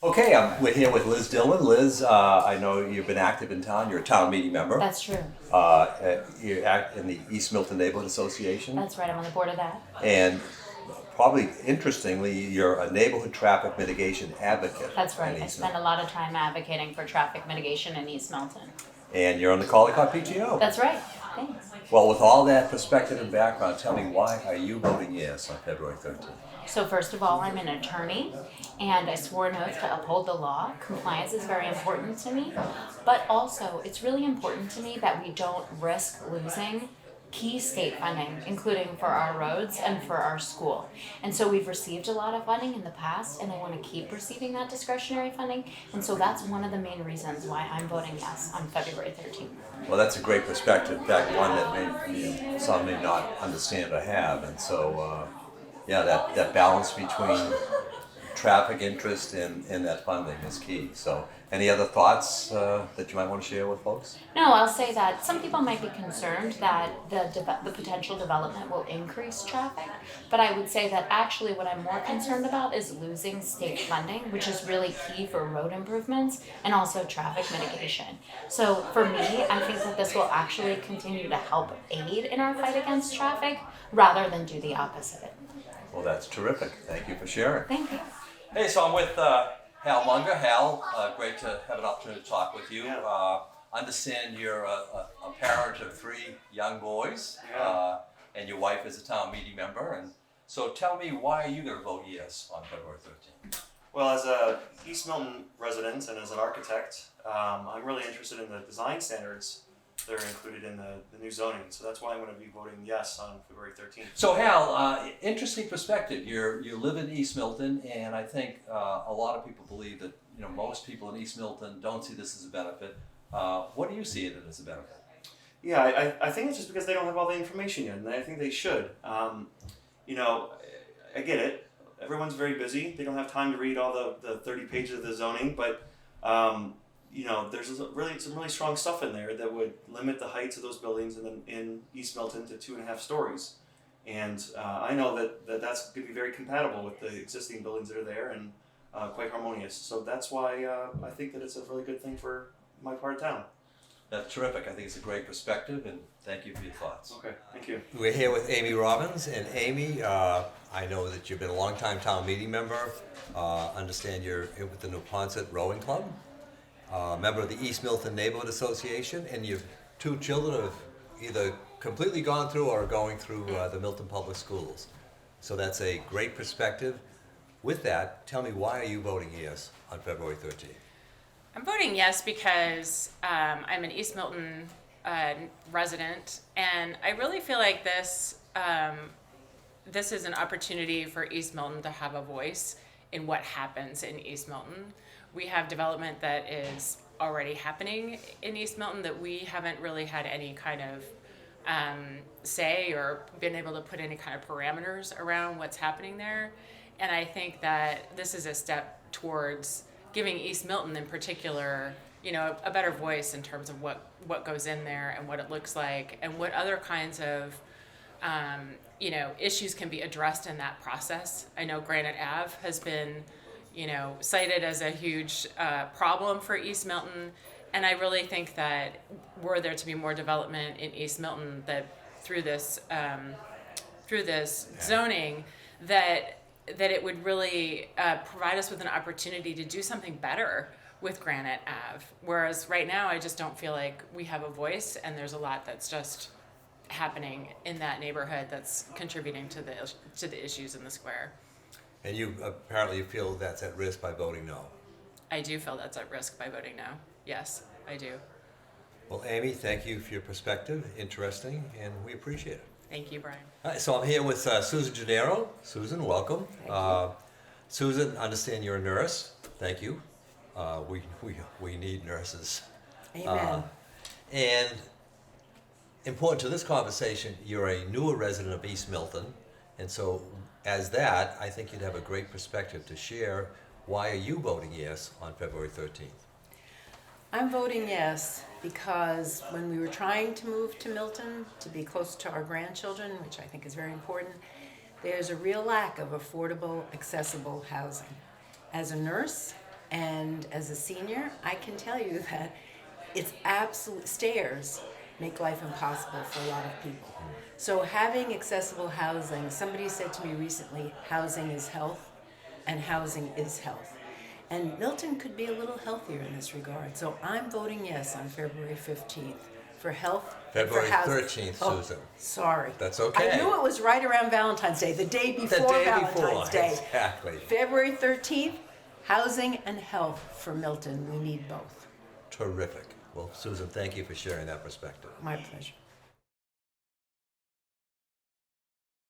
Okay, we're here with Dillon. Liz, I know you've been active in town. You're a town meeting member. That's true. You act in the East Milton Neighborhood Association. That's right. I'm on the board of that. And probably interestingly, you're a neighborhood traffic mitigation advocate. That's right. in I East spend a Milton. lot of time advocating for traffic mitigation in East Milton. And you're on the Collicott PTO. That's right. Thanks. Well, with all that perspective and background, tell me, why are you voting yes on February 13th? So first of all, I'm an attorney, and I swore an oath to uphold the law. Compliance is very important to me, but also it's really important to me that we don't risk losing key state funding, including for our roads and for our school. And so we've received a lot of funding in the past, and I want to keep receiving that discretionary funding. And so that's one of the main reasons why I'm voting yes on February 13th. Well, that's a great perspective. In fact, one that some may not understand or have. And so, yeah, that balance between traffic interest and that funding is key. So, any other thoughts that you might want to share with folks? No, I'll say that some people might be concerned that the potential development will increase traffic, but I would say that actually what I'm more concerned about is losing state funding, which is really key for road improvements and also traffic mitigation. So for me, I think that this will actually continue to help aid in our fight against traffic rather than do the opposite. Well, that's terrific. Thank you for sharing. Thank you. Hey, so I'm with Hal Munger. Hal, great to have an opportunity to talk with you. Understand you're a parent of three young boys, and your wife is a town meeting member. And so tell me, why are you going to vote yes on February 13th? Well, as a East Milton resident and as an architect, I'm really interested in the design standards that are included in the new zoning. So that's why I'm going to be voting yes on February 13th. So Hal, interesting perspective. You live in East Milton, and I think a lot of people believe that most people in East Milton don't see this as a benefit. What do you see it as a benefit? Yeah, I think it's just because they don't have all the information yet, and I think they should. I get it. Everyone's very busy. They don't have time to read all the 30 pages of the zoning, but there's some really strong stuff in there that would limit the heights of those buildings in East Milton to 2.5 stories. And I know that's going to be very compatible with the existing buildings that are there and quite harmonious. So that's why I think that it's a really good thing for my part of town. That's terrific. I think it's a great perspective, and thank you for your thoughts. Okay, thank you. We're here with Amy Robbins, and Amy, I know that you've been a longtime town meeting member. Understand you're with the New Ponset Rowing Club, member of the East Milton Neighborhood Association, and your two children have either completely gone through or are going through the Milton Public Schools. So that's a great perspective. With that, tell me, why are you voting yes on February 13th? I'm voting yes because I'm an East Milton resident, and I really feel like this is an opportunity for East Milton to have a voice in what happens in East Milton. We have development that is already happening in East Milton that we haven't really had any kind of say or been able to put any kind of parameters around what's happening there. And I think that this is a step towards giving East Milton in particular, a better voice in terms of what goes in there and what it looks like and what other kinds of, issues can be addressed in that process. I know Granite Ave has been, cited as a huge problem for East Milton. And I really think that were there to be more development in East Milton, that through this zoning, that it would really provide us with an opportunity to do something better with Granite Ave. Whereas right now, I just don't feel like we have a voice, and there's a lot that's just happening in that neighborhood that's contributing to the issues in the square. And you apparently feel that's at risk by voting no. I do feel that's at risk by voting no. Yes, I do. Well, Amy, thank you for your perspective. Interesting, and we appreciate it. Thank you, Brian. All right, so I'm here with Susan Gennaro. Susan, welcome. Susan, understand you're a nurse. Thank you. We need nurses. Amen. And important to this conversation, you're a newer resident of East Milton, and so as that, I think you'd have a great perspective to share. Why are you voting yes on February 13th? I'm voting yes because when we were trying to move to Milton to be close to our grandchildren, which I think is very important, there's a real lack of affordable, accessible housing. As a nurse, And as a senior, I can tell you that it's absolute stairs make life impossible for a lot of people. So having accessible housing, somebody said to me recently, housing is health and housing is health. And Milton could be a little healthier in this regard. So I'm voting yes on February 15th for health and for February housing. 13th, Oh, Susan. sorry. That's okay. I knew it was right around Valentine's Day, the day The before day Valentine's before, Day. exactly. February 13th, housing and health for Milton. We need both. Terrific. Well, Susan, thank you for sharing that perspective. My pleasure.